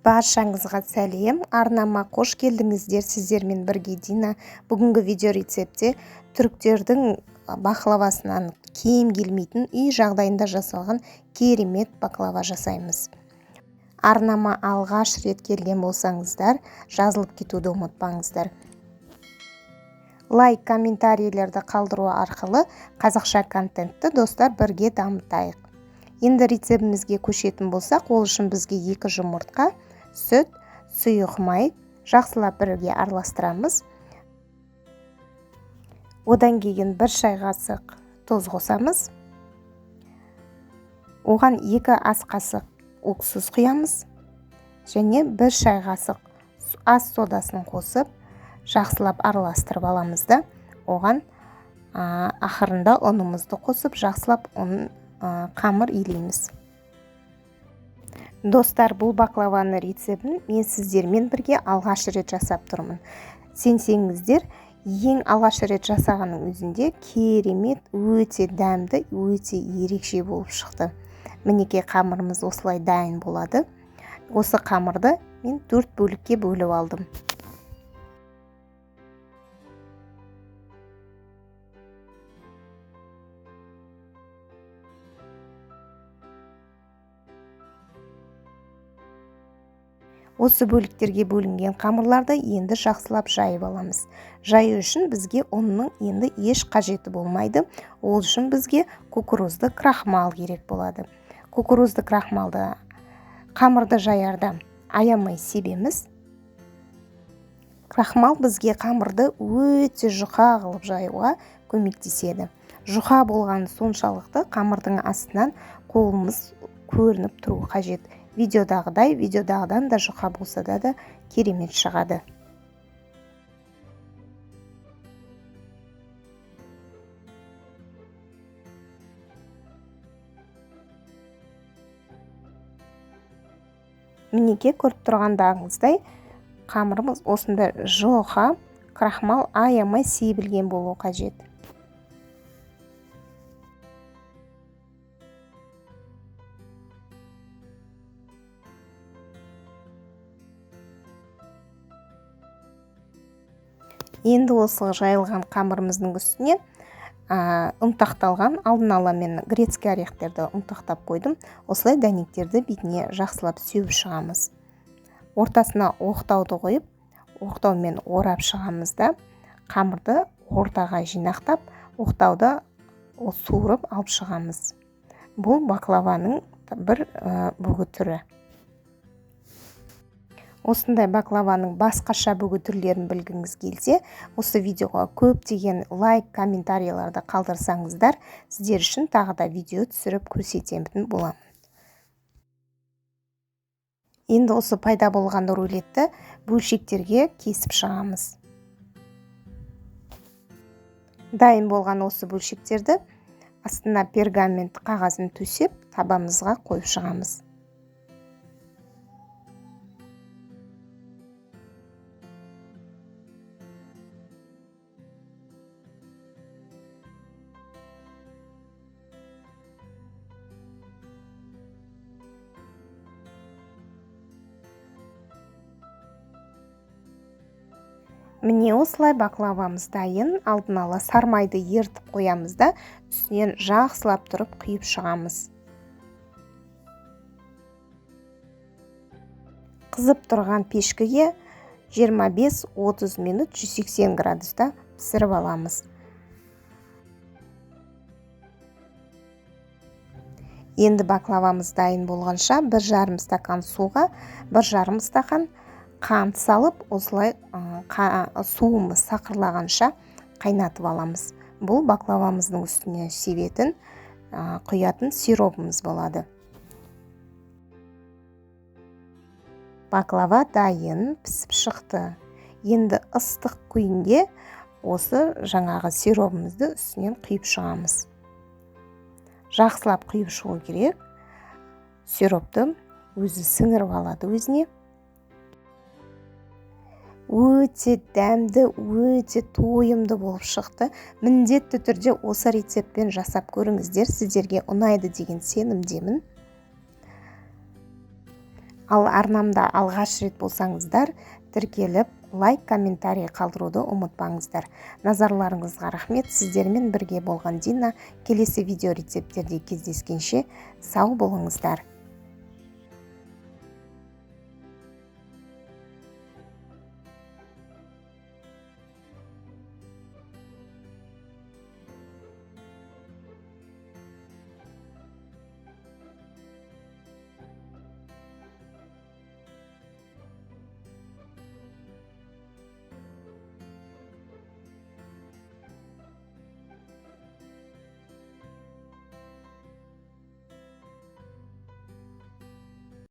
Баршаңызға сәлем, арнама қош келдіңіздер. Сіздермен бірге Дина. Бүгінгі видео рецепте түріктердің баклавасынан кем келмейтін үй жағдайында жасалған керемет баклава жасаймыз. Арнама алғаш рет келген болсаңыздар, жазылып кетуді ұмытпаңыздар. Лайк, комментарийлерді қалдыру арқылы қазақша контентті достар бірге дамытайық. Енді рецептімізге көшетін болсақ, ол үшін бізге 2 жұмыртқа, сүт, сұйық май жақсылап бірге араластырамыз. Одан кейін 1 шай қасық тұз қосамыз. Оған 2 ас қасық уксус құямыз. Және 1 шай қасық ас содасын қосып, жақсылап араластырып аламыз да, оған ақырында ұнымызды қосып, жақсылап қамыр илейміз. Достар, бұл баклаваны рецептін мен сіздермен бірге алғаш рет жасап тұрмын. Сенсеңіздер, ең алғаш рет жасағаның өзінде керемет, өте дәмді, өте ерекше болып шықты. Мінекей қамырымыз осылай дайын болады. Осы қамырды мен 4 бөлікке бөліп алдым. Осы бөліктерге бөлінген қамырларды енді жақсылап жайып аламыз. Жаю үшін бізге ұнның енді еш қажеті болмайды. Ол үшін бізге кукурузды крахмал керек болады. Кукурузды крахмалды қамырды жаярда аямай себеміз. Крахмал бізге қамырды өте жұқа қылып жаюға көмектеседі. Жұқа болған соншалықты қамырдың астынан қолымыз көрініп тұру қажет. Видеодағыдан да жұқа болса да керемет шығады. Мінеке көріп тұрғандағыңыздай, қамырымыз осында жұқа, крахмал аямай себілген болу қажет. Енді осы жайылған қамырымыздың үстіне ұнтақталған алдын ала мен грецкий орехтерді ұнтақтап қойдым. Осылай дәнектерді бетіне жақсылап сеуіп шығамыз. Ортасына оқтауды қойып, оқтаумен орап шығамыз да, қамырды ортаға жинақтап, оқтауды суырып алып шығамыз. Бұл баклаваның бір бүгі түрі. Осындай баклаваның басқаша бүгі түрлерін білгіңіз келсе, осы видеоға көптеген лайк, комментарийлерді қалдырсаңыздар, сіздер үшін тағы да видео түсіріп көрсетемін боламын. Енді осы пайда болған рулетті бөлшектерге кесіп шығамыз. Дайын болған осы бөлшектерді астына пергамент қағазын төсеп, табамызға қойып шығамыз. Міне осылай баклавамыз дайын. Алдын ала сармайды ертіп қоямыз да, үстінен жақсылап тұрып құйып шығамыз. Қызып тұрған пешкіге 25-30 минут 180 градуста пісіріп аламыз. Енді баклавамыз дайын болғанша 1,5 стакан суға 1,5 стакан қант салып, осылай суымыз сақырлағанша қайнатып аламыз. Бұл баклавамыздың үстіне себетін, құятын сиропымыз болады. Баклава дайын, пісіп шықты. Енді ыстық күйінде осы жаңағы сиропымызды үстінен құйып шығамыз. Жақсылап құйып шығу керек. Сиропты өзі сіңіріп алады өзіне. Өте дәмді, өте тойымды болып шықты. Міндетті түрде осы рецептпен жасап көріңіздер, сіздерге ұнайды деген сенімдемін. Ал арнамда алғаш рет болсаңыздар, тіркеліп, лайк, комментарий қалдыруды ұмытпаңыздар. Назарларыңызға рахмет. Сіздермен бірге болған Дина. Келесі видео рецепттерде кездескенше сау болыңыздар.